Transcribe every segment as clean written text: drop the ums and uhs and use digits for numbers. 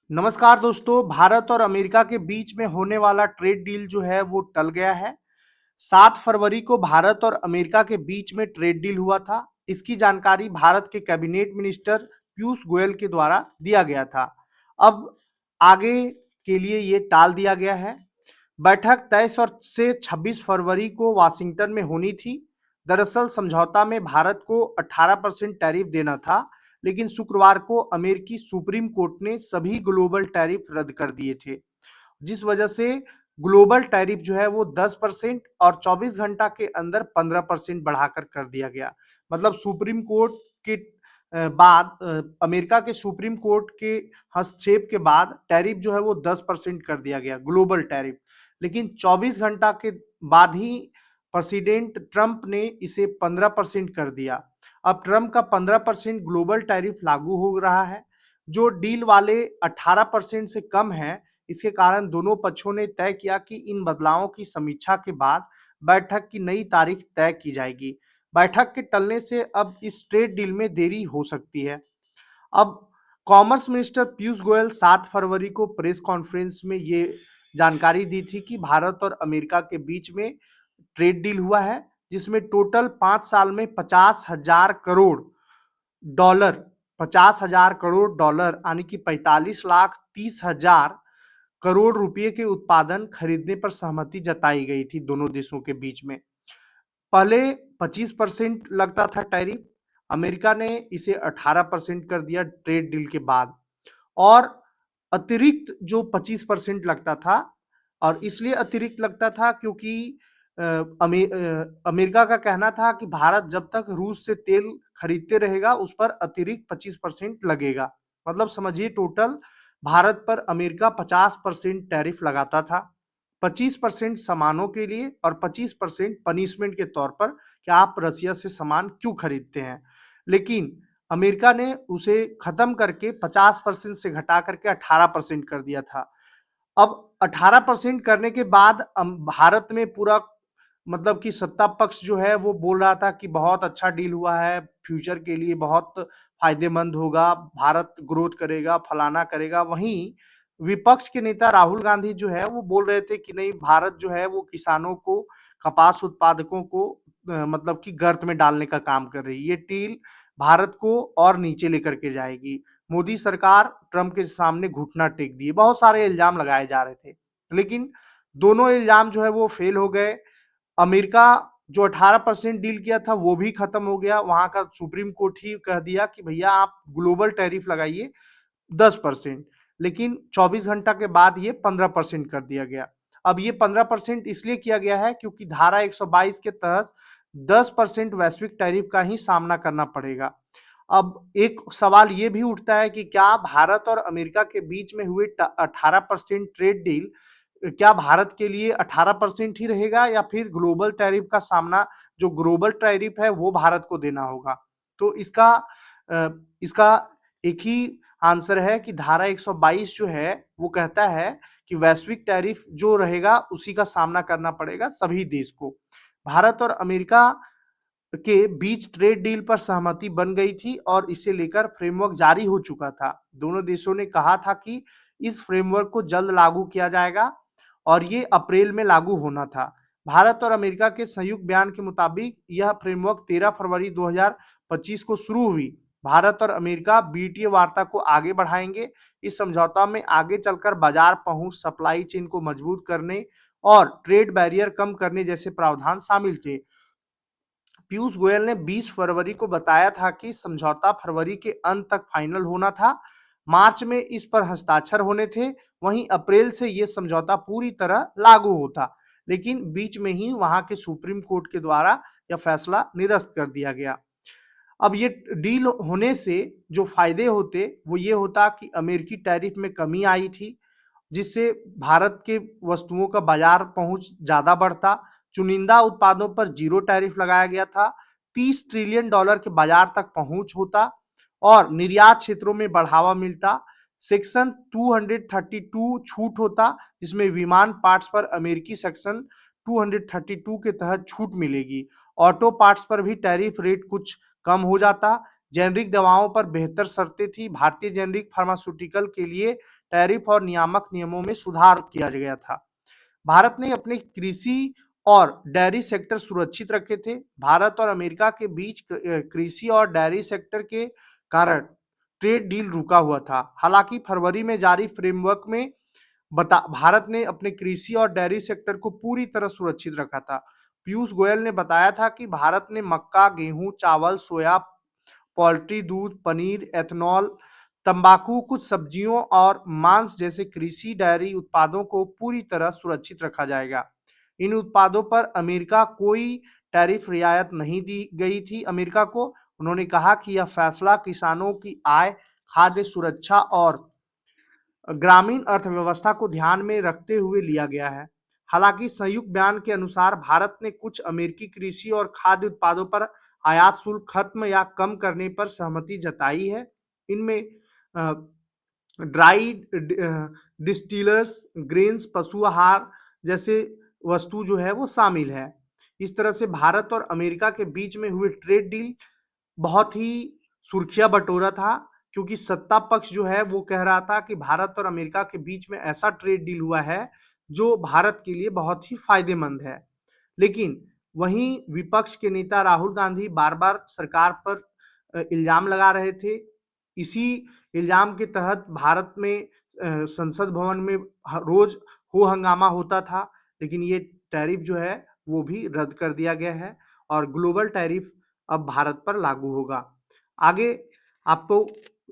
नमस्कार दोस्तों। भारत और अमेरिका के बीच में होने वाला ट्रेड डील जो है वो टल गया है। 7 फरवरी को भारत और अमेरिका के बीच में ट्रेड डील हुआ था। इसकी जानकारी भारत के कैबिनेट मिनिस्टर पीयूष गोयल के द्वारा दिया गया था। अब आगे के लिए ये टाल दिया गया है। बैठक 23 और से 26 फरवरी को वाशिंगटन में होनी थी। दरअसल समझौता में भारत को 18% टैरिफ देना था, लेकिन शुक्रवार को अमेरिकी सुप्रीम कोर्ट ने सभी ग्लोबल टैरिफ रद्द कर दिए थे, जिस वजह से ग्लोबल टैरिफ जो है वो 10% और 24 घंटा के अंदर 15% बढ़ाकर कर दिया गया। मतलब सुप्रीम कोर्ट के बाद अमेरिका के सुप्रीम कोर्ट के हस्तक्षेप के बाद टैरिफ जो है वो 10% कर दिया गया, ग्लोबल टैरिफ। लेकिन 24 घंटा के बाद ही प्रेसिडेंट ट्रंप ने इसे 15% कर दिया। अब ट्रंप का 15% ग्लोबल टैरिफ लागू हो रहा है, जो डील वाले 18% से कम है। इसके कारण दोनों पक्षों ने तय किया कि इन बदलावों की समीक्षा के बाद बैठक की नई तारीख तय की जाएगी। बैठक के टलने से अब इस ट्रेड डील में देरी हो सकती है। अब कॉमर्स मिनिस्टर पीयूष गोयल 7 फरवरी को प्रेस कॉन्फ्रेंस में ये जानकारी दी थी कि भारत और अमेरिका के बीच में ट्रेड डील हुआ है, जिसमें टोटल 5 साल में 50,000 करोड़ डॉलर यानी कि 45,30,000 करोड़ रुपए के उत्पादन खरीदने पर सहमति जताई गई थी दोनों देशों के बीच में। पहले 25% लगता था टैरिफ, अमेरिका ने इसे 18% कर दिया ट्रेड डील के बाद। और अतिरिक्त जो 25% लगता था, और इसलिए अतिरिक्त लगता था क्योंकि अमेरिका का कहना था कि भारत जब तक रूस से तेल खरीदते रहेगा उस पर अतिरिक्त 25% लगेगा। मतलब समझिए टोटल भारत पर अमेरिका 50% टैरिफ लगाता था। 25% सामानों के लिए और 25% पनिशमेंट के तौर पर कि आप रसिया से सामान क्यों खरीदते हैं। लेकिन अमेरिका ने उसे खत्म करके 50% से घटा करके 18% कर दिया था। अब 18% करने के बाद भारत में पूरा मतलब कि सत्ता पक्ष जो है वो बोल रहा था कि बहुत अच्छा डील हुआ है, फ्यूचर के लिए बहुत फायदेमंद होगा, भारत ग्रोथ करेगा, फलाना करेगा। वहीं विपक्ष के नेता राहुल गांधी जो है वो बोल रहे थे कि नहीं, भारत जो है वो किसानों को, कपास उत्पादकों को मतलब कि गर्त में डालने का काम कर रही है। ये डील भारत को और नीचे लेकर के जाएगी। मोदी सरकार ट्रंप के सामने घुटना टेक दिए, बहुत सारे इल्जाम लगाए जा रहे थे, लेकिन दोनों इल्जाम जो है वो फेल हो गए। अमेरिका जो 18% डील किया था वो भी खत्म हो गया। वहां का सुप्रीम कोर्ट ही कह दिया कि भैया आप ग्लोबल टैरिफ लगाइए 10%, लेकिन 24 घंटा के बाद ये 15% कर दिया गया। अब ये 15% इसलिए किया गया है क्योंकि धारा 122 के तहत 10% वैश्विक टैरिफ का ही सामना करना पड़ेगा। अब एक सवाल ये भी उठता है कि क्या भारत और अमेरिका के बीच में हुए 18% ट्रेड डील, क्या भारत के लिए 18% ही रहेगा या फिर ग्लोबल टैरिफ का सामना, जो ग्लोबल टैरिफ है वो भारत को देना होगा। तो इसका एक ही आंसर है कि धारा 122 जो है वो कहता है कि वैश्विक टैरिफ जो रहेगा उसी का सामना करना पड़ेगा सभी देश को। भारत और अमेरिका के बीच ट्रेड डील पर सहमति बन गई थी और इसे लेकर फ्रेमवर्क जारी हो चुका था। दोनों देशों ने कहा था कि इस फ्रेमवर्क को जल्द लागू किया जाएगा और ये अप्रैल में लागू होना था। भारत और अमेरिका के संयुक्त बयान के मुताबिक यह फ्रेमवर्क 13 फरवरी 2025 को शुरू हुई। भारत और अमेरिका बीटीए वार्ता को आगे बढ़ाएंगे। इस समझौता में आगे चलकर बाजार पहुंच, सप्लाई चेन को मजबूत करने और ट्रेड बैरियर कम करने जैसे प्रावधान शामिल थे। पीयूष गोयल ने 20 फरवरी को बताया था कि समझौता फरवरी के अंत तक फाइनल होना था। मार्च में इस पर हस्ताक्षर होने थे। वहीं अप्रैल से यह समझौता पूरी तरह लागू होता, लेकिन बीच में ही वहां के सुप्रीम कोर्ट के द्वारा यह फैसला निरस्त कर दिया गया। अब ये डील होने से जो फायदे होते वो ये होता कि अमेरिकी टैरिफ में कमी आई थी, जिससे भारत के वस्तुओं का बाजार पहुंच ज्यादा बढ़ता। चुनिंदा उत्पादों पर जीरो टैरिफ लगाया गया था। 30 ट्रिलियन डॉलर के बाजार तक पहुंच होता और निर्यात क्षेत्रों में बढ़ावा मिलता। सेक्शन 232 छूट होता, जिसमें विमान पार्ट्स पर अमेरिकी सेक्शन 232 के तहत छूट मिलेगी। ऑटो पार्ट्स पर भी टैरिफ रेट कुछ कम हो जाता। जेनरिक दवाओं पर बेहतर शर्तें थी। भारतीय जेनरिक फार्मास्यूटिकल के लिए टैरिफ और नियामक नियमों में सुधार किया गया था। भारत ने अपने कृषि और डेयरी सेक्टर सुरक्षित रखे थे। भारत और अमेरिका के बीच कृषि और डेयरी सेक्टर के कारण ट्रेड डील रुका हुआ था। हालांकि फरवरी में जारी फ्रेमवर्क में भारत ने अपने कृषि और डेयरी सेक्टर को पूरी तरह सुरक्षित रखा था। पीयूष गोयल ने बताया था कि भारत ने मक्का, गेहूं, चावल, सोया, पोल्ट्री, दूध, पनीर, एथनॉल, तंबाकू, कुछ सब्जियों और मांस जैसे कृषि डेयरी उत्पादों को पूरी तरह सुरक्षित रखा जाएगा। इन उत्पादों पर अमेरिका कोई टैरिफ रियायत नहीं दी गई थी अमेरिका को। उन्होंने कहा कि यह फैसला किसानों की आय, खाद्य सुरक्षा और ग्रामीण अर्थव्यवस्था को ध्यान में रखते हुए लिया गया है। हालांकि संयुक्त बयान के अनुसार भारत ने कुछ अमेरिकी कृषि और खाद्य उत्पादों पर आयात शुल्क खत्म या कम करने पर सहमति जताई है। इनमें ड्राइड डिस्टिलर्स, ग्रेन्स, पशु आहार जैसे वस्तु जो है वो शामिल है। इस तरह से भारत और अमेरिका के बीच में हुए ट्रेड डील बहुत ही सुर्खियां बटोरा था, क्योंकि सत्ता पक्ष जो है वो कह रहा था कि भारत और अमेरिका के बीच में ऐसा ट्रेड डील हुआ है जो भारत के लिए बहुत ही फायदेमंद है। लेकिन वहीं विपक्ष के नेता राहुल गांधी बार बार सरकार पर इल्जाम लगा रहे थे। इसी इल्जाम के तहत भारत में संसद भवन में रोज हो हंगामा होता था। लेकिन ये टैरिफ जो है वो भी रद्द कर दिया गया है और ग्लोबल टैरिफ अब भारत पर लागू होगा। आगे आपको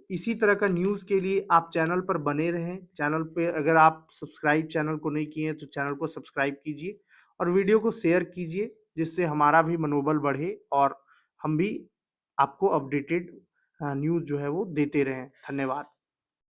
इसी तरह का न्यूज़ के लिए आप चैनल पर बने रहें। चैनल पे अगर आप सब्सक्राइब चैनल को नहीं किए हैं तो चैनल को सब्सक्राइब कीजिए और वीडियो को शेयर कीजिए, जिससे हमारा भी मनोबल बढ़े और हम भी आपको अपडेटेड न्यूज़ जो है वो देते रहें। धन्यवाद।